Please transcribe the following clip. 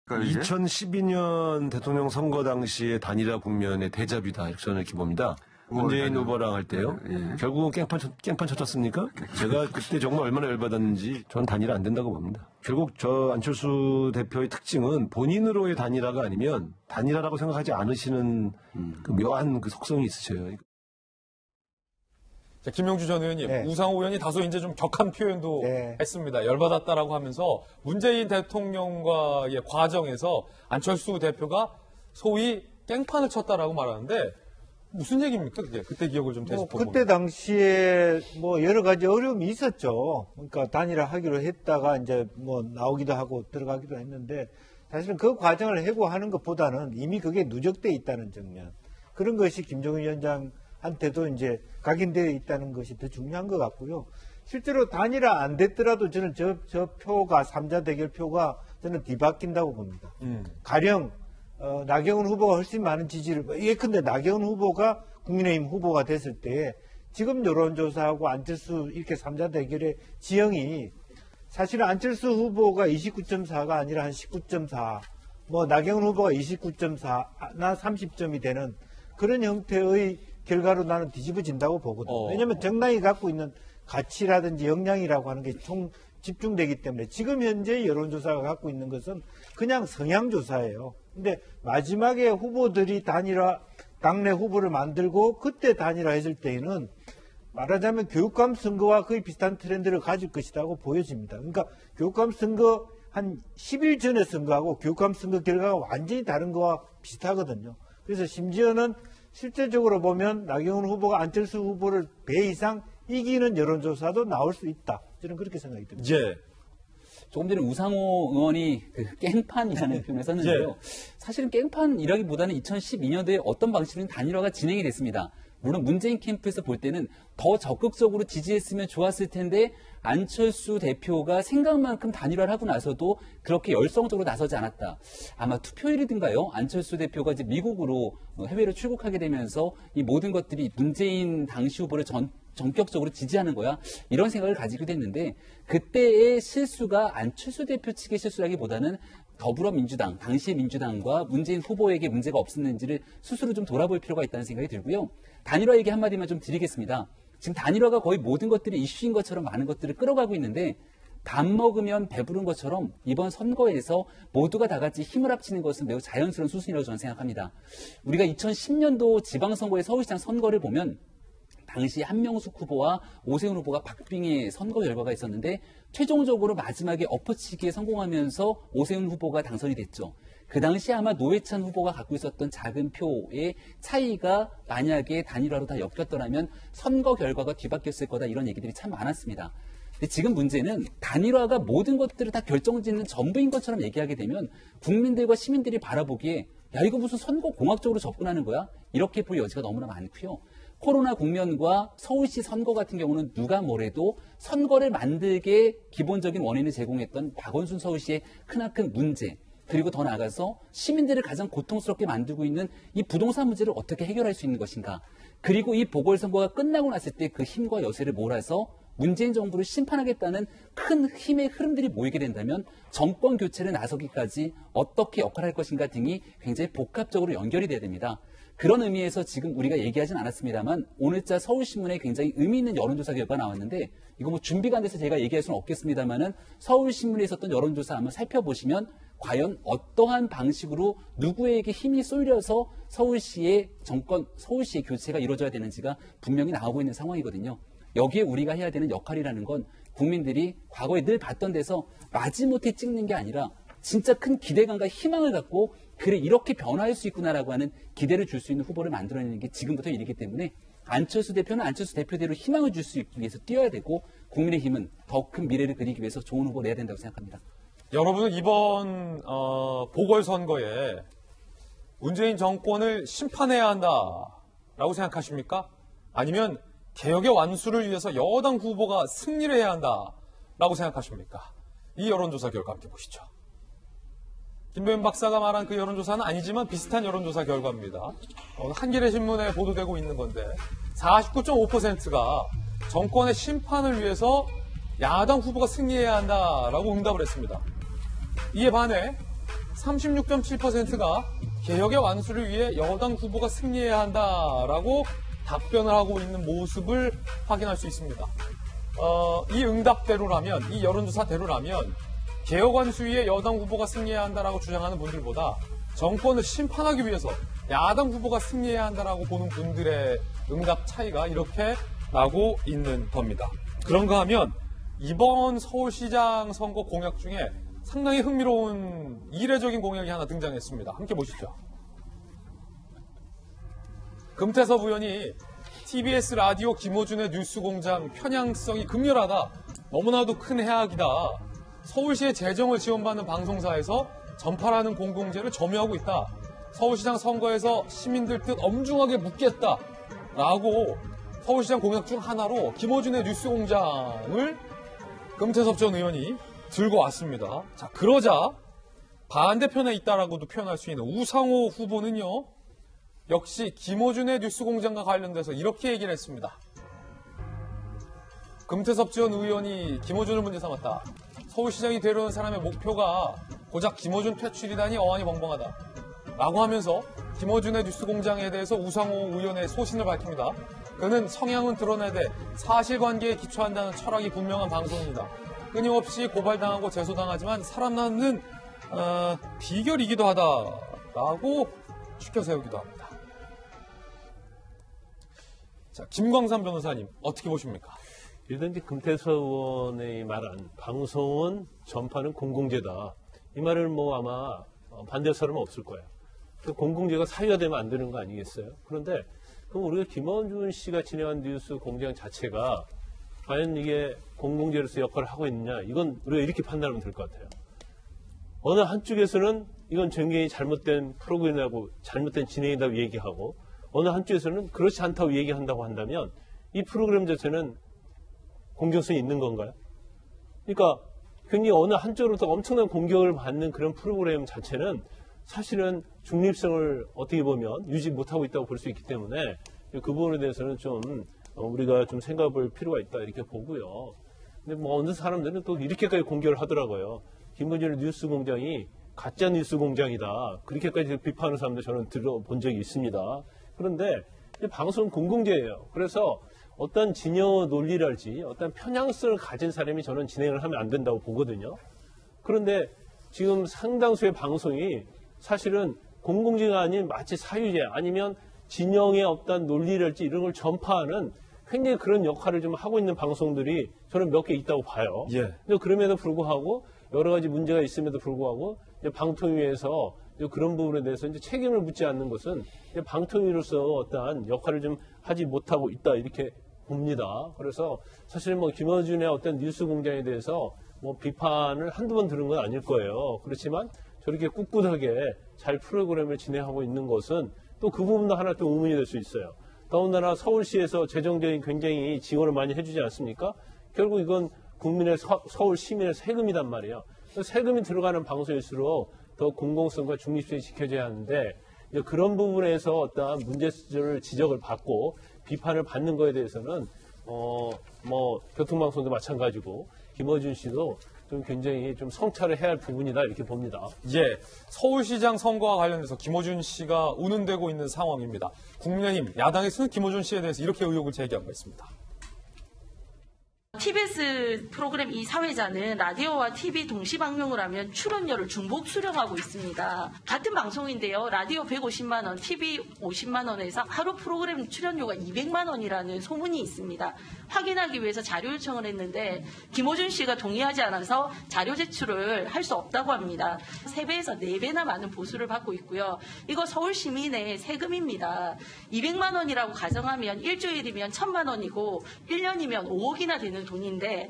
그러니까 2012년 대통령 선거 당시의 단일화 국면의 대자뷰다 이렇게 저는 이렇게 봅니다. 문재인 후보랑 할 때요. 예. 결국은 깽판 쳤었습니까? 제가 그때 정말 얼마나 열받았는지 저는 단일화 안 된다고 봅니다. 결국 저 안철수 대표의 특징은 본인으로의 단일화가 아니면 단일화라고 생각하지 않으시는 그 묘한 그 속성이 있으셔요. 자, 김영주 전 의원님, 네. 우상호 의원이 다소 이제 좀 격한 표현도 네. 했습니다. 열받았다라고 하면서 문재인 대통령과의 과정에서 안철수 대표가 소위 깽판을 쳤다라고 말하는데 무슨 얘기입니까? 그게 그때 기억을 좀 다시 보면. 그때 당시에 여러 가지 어려움이 있었죠. 그러니까 단일화 하기로 했다가 이제 나오기도 하고 들어가기도 했는데 사실은 그 과정을 해고하는 것보다는 이미 그게 누적돼 있다는 측면. 그런 것이 김종인 위원장한테도 이제 각인되어 있다는 것이 더 중요한 것 같고요. 실제로 단일화 안 됐더라도 저는 저 표가 3자 대결 표가 저는 뒤바뀐다고 봅니다. 가령 나경원 후보가 훨씬 많은 지지를, 예컨대 나경원 후보가 국민의힘 후보가 됐을 때 지금 여론조사하고 안철수 이렇게 3자 대결의 지형이 사실은 안철수 후보가 29.4가 아니라 한 19.4, 나경원 후보가 29.4나 30점이 되는 그런 형태의 결과로 나는 뒤집어진다고 보거든요. 왜냐하면 정당이 갖고 있는 가치라든지 역량이라고 하는 게 총 집중되기 때문에 지금 현재 여론조사가 갖고 있는 것은 그냥 성향조사예요. 근데 마지막에 후보들이 당내 후보를 만들고 그때 단일화했을 때에는 말하자면 교육감 선거와 거의 비슷한 트렌드를 가질 것이라고 보여집니다. 그러니까 교육감 선거 한 10일 전에 선거하고 교육감 선거 결과가 완전히 다른 거와 비슷하거든요. 그래서 심지어는 실제적으로 보면 나경원 후보가 안철수 후보를 배 이상 이기는 여론조사도 나올 수 있다. 저는 그렇게 생각이 듭니다. 예. 조금 전에 우상호 의원이 깽판이라는 표현을 썼는데요. 사실은 깽판이라기보다는 2012년도에 어떤 방식으로 단일화가 진행이 됐습니다. 물론 문재인 캠프에서 볼 때는 더 적극적으로 지지했으면 좋았을 텐데 안철수 대표가 생각만큼 단일화를 하고 나서도 그렇게 열성적으로 나서지 않았다. 아마 투표일이든가요. 안철수 대표가 이제 미국으로 해외로 출국하게 되면서 이 모든 것들이 문재인 당시 후보를 전격적으로 지지하는 거야. 이런 생각을 가지게 됐는데 그때의 실수가 안철수 대표 측의 실수라기보다는 더불어민주당, 당시의 민주당과 문재인 후보에게 문제가 없었는지를 스스로 좀 돌아볼 필요가 있다는 생각이 들고요. 단일화 얘기 한마디만 좀 드리겠습니다. 지금 단일화가 거의 모든 것들이 이슈인 것처럼 많은 것들을 끌어가고 있는데 밥 먹으면 배부른 것처럼 이번 선거에서 모두가 다 같이 힘을 합치는 것은 매우 자연스러운 수순이라고 저는 생각합니다. 우리가 2010년도 지방선거의 서울시장 선거를 보면 당시 한명숙 후보와 오세훈 후보가 박빙의 선거 결과가 있었는데 최종적으로 마지막에 엎어치기에 성공하면서 오세훈 후보가 당선이 됐죠. 그 당시 아마 노회찬 후보가 갖고 있었던 작은 표의 차이가 만약에 단일화로 다 엮였더라면 선거 결과가 뒤바뀌었을 거다 이런 얘기들이 참 많았습니다. 근데 지금 문제는 단일화가 모든 것들을 다 결정짓는 전부인 것처럼 얘기하게 되면 국민들과 시민들이 바라보기에 야 이거 무슨 선거 공학적으로 접근하는 거야? 이렇게 볼 여지가 너무나 많고요. 코로나 국면과 서울시 선거 같은 경우는 누가 뭐래도 선거를 만들게 기본적인 원인을 제공했던 박원순 서울시의 크나큰 문제 그리고 더 나아가서 시민들을 가장 고통스럽게 만들고 있는 이 부동산 문제를 어떻게 해결할 수 있는 것인가 그리고 이 보궐선거가 끝나고 났을 때 그 힘과 여세를 몰아서 문재인 정부를 심판하겠다는 큰 힘의 흐름들이 모이게 된다면 정권 교체를 나서기까지 어떻게 역할을 할 것인가 등이 굉장히 복합적으로 연결이 돼야 됩니다. 그런 의미에서 지금 우리가 얘기하진 않았습니다만 오늘자 서울신문에 굉장히 의미 있는 여론조사 결과가 나왔는데 이거 준비가 안 돼서 제가 얘기할 수는 없겠습니다만은 서울신문에 있었던 여론조사 한번 살펴보시면 과연 어떠한 방식으로 누구에게 힘이 쏠려서 서울시의 교체가 이루어져야 되는지가 분명히 나오고 있는 상황이거든요. 여기에 우리가 해야 되는 역할이라는 건 국민들이 과거에 늘 봤던 데서 마지못해 찍는 게 아니라 진짜 큰 기대감과 희망을 갖고 그래 이렇게 변화할 수 있구나라고 하는 기대를 줄 수 있는 후보를 만들어내는 게 지금부터 일이기 때문에 안철수 대표는 안철수 대표대로 희망을 줄 수 있기 위해서 뛰어야 되고 국민의힘은 더 큰 미래를 그리기 위해서 좋은 후보 내야 된다고 생각합니다. 여러분은 이번 보궐선거에 문재인 정권을 심판해야 한다라고 생각하십니까? 아니면 개혁의 완수를 위해서 여당 후보가 승리를 해야 한다라고 생각하십니까? 이 여론조사 결과 함께 보시죠. 김도현 박사가 말한 그 여론조사는 아니지만 비슷한 여론조사 결과입니다. 한겨레 신문에 보도되고 있는 건데 49.5%가 정권의 심판을 위해서 야당 후보가 승리해야 한다라고 응답을 했습니다. 이에 반해 36.7%가 개혁의 완수를 위해 여당 후보가 승리해야 한다라고 답변을 하고 있는 모습을 확인할 수 있습니다. 이 응답대로라면, 이 여론조사대로라면 개혁 완수 위에 여당 후보가 승리해야 한다라고 주장하는 분들보다 정권을 심판하기 위해서 야당 후보가 승리해야 한다라고 보는 분들의 응답 차이가 이렇게 나고 있는 겁니다. 그런가 하면 이번 서울시장 선거 공약 중에 상당히 흥미로운 이례적인 공약이 하나 등장했습니다. 함께 보시죠. 금태섭 의원이 TBS 라디오 김어준의 뉴스공장 편향성이 극렬하다. 너무나도 큰 해악이다. 서울시의 재정을 지원받는 방송사에서 전파라는 공공재를 점유하고 있다. 서울시장 선거에서 시민들 뜻 엄중하게 묻겠다. 라고 서울시장 공약 중 하나로 김어준의 뉴스공장을 금태섭 전 의원이 들고 왔습니다. 자, 그러자 반대편에 있다라고도 표현할 수 있는 우상호 후보는요. 역시 김어준의 뉴스공장과 관련돼서 이렇게 얘기를 했습니다. 금태섭 전 의원이 김어준을 문제 삼았다. 서울시장이 되려는 사람의 목표가 고작 김어준 퇴출이다니 어안이 벙벙하다. 라고 하면서 김어준의 뉴스공장에 대해서 우상호 의원의 소신을 밝힙니다. 그는 성향은 드러내되 사실관계에 기초한다는 철학이 분명한 방송입니다. 끊임없이 고발당하고 제소당하지만 살아남는 비결이기도 하다라고 추켜 세우기도 합니다. 자, 김광삼 변호사님 어떻게 보십니까? 일단 이제 금태섭 의원의 말한 방송은 전파는 공공재다. 이 말을 뭐 아마 반대할 사람은 없을 거예요. 그 공공재가 사유가 되면 안 되는 거 아니겠어요? 그런데 그럼 우리가 김어준 씨가 진행한 뉴스 공장 자체가 과연 이게 공공재로서 역할을 하고 있느냐, 이건 우리가 이렇게 판단하면 될 것 같아요. 어느 한쪽에서는 이건 굉장히 잘못된 프로그램이라고 잘못된 진행이라고 얘기하고, 어느 한쪽에서는 그렇지 않다고 얘기한다고 한다면 이 프로그램 자체는 공정성이 있는 건가요? 그러니까 굉장히 어느 한쪽으로부터 엄청난 공격을 받는 그런 프로그램 자체는 사실은 중립성을 어떻게 보면 유지 못하고 있다고 볼 수 있기 때문에 그 부분에 대해서는 좀 우리가 좀 생각해 볼 필요가 있다 이렇게 보고요. 근데 뭐 어느 사람들은 또 이렇게까지 공격을 하더라고요. 김건희의 뉴스 공장이 가짜 뉴스 공장이다. 그렇게까지 비판하는 사람들 저는 들어본 적이 있습니다. 그런데 방송은 공공재예요. 그래서 어떤 진여 논리랄지 어떤 편향성을 가진 사람이 저는 진행을 하면 안 된다고 보거든요. 그런데 지금 상당수의 방송이 사실은 공공재가 아닌 마치 사유재 아니면 진영의 어떤 논리랄지 이런 걸 전파하는 굉장히 그런 역할을 좀 하고 있는 방송들이 저는 몇 개 있다고 봐요. 예. 근데 그럼에도 불구하고 여러 가지 문제가 있음에도 불구하고 방통위에서 그런 부분에 대해서 이제 책임을 묻지 않는 것은 방통위로서 어떠한 역할을 좀 하지 못하고 있다 이렇게 봅니다. 그래서 사실 뭐 김어준의 어떤 뉴스 공장에 대해서 뭐 비판을 한두 번 들은 건 아닐 거예요. 그렇지만 저렇게 꿋꿋하게 잘 프로그램을 진행하고 있는 것은 또 그 부분도 하나 또 의문이 될 수 있어요. 더군다나 서울시에서 재정적인 굉장히 지원을 많이 해주지 않습니까? 결국 이건 국민의 서울 시민의 세금이란 말이에요. 세금이 들어가는 방송일수록 더 공공성과 중립성이 지켜져야 하는데 그런 부분에서 어떤 문제를 지적을 받고 비판을 받는 거에 대해서는 뭐 교통방송도 마찬가지고 김어준 씨도 좀 굉장히 좀 성찰을 해야 할 부분이다 이렇게 봅니다. 예, 서울시장 선거와 관련해서 김어준 씨가 운운되고 있는 상황입니다. 국민의힘 야당에서는 김어준 씨에 대해서 이렇게 의혹을 제기하고 있습니다. TBS 프로그램 이 사회자는 라디오와 TV 동시 방송을 하면 출연료를 중복 수령하고 있습니다. 같은 방송인데요. 라디오 150만 원, TV 50만 원에서 하루 프로그램 출연료가 200만 원이라는 소문이 있습니다. 확인하기 위해서 자료 요청을 했는데 김어준 씨가 동의하지 않아서 자료 제출을 할 수 없다고 합니다. 3배에서 4배나 많은 보수를 받고 있고요. 이거 서울 시민의 세금입니다. 200만 원이라고 가정하면 일주일이면 1,000만 원이고 1년이면 5억이나 되는 돈인데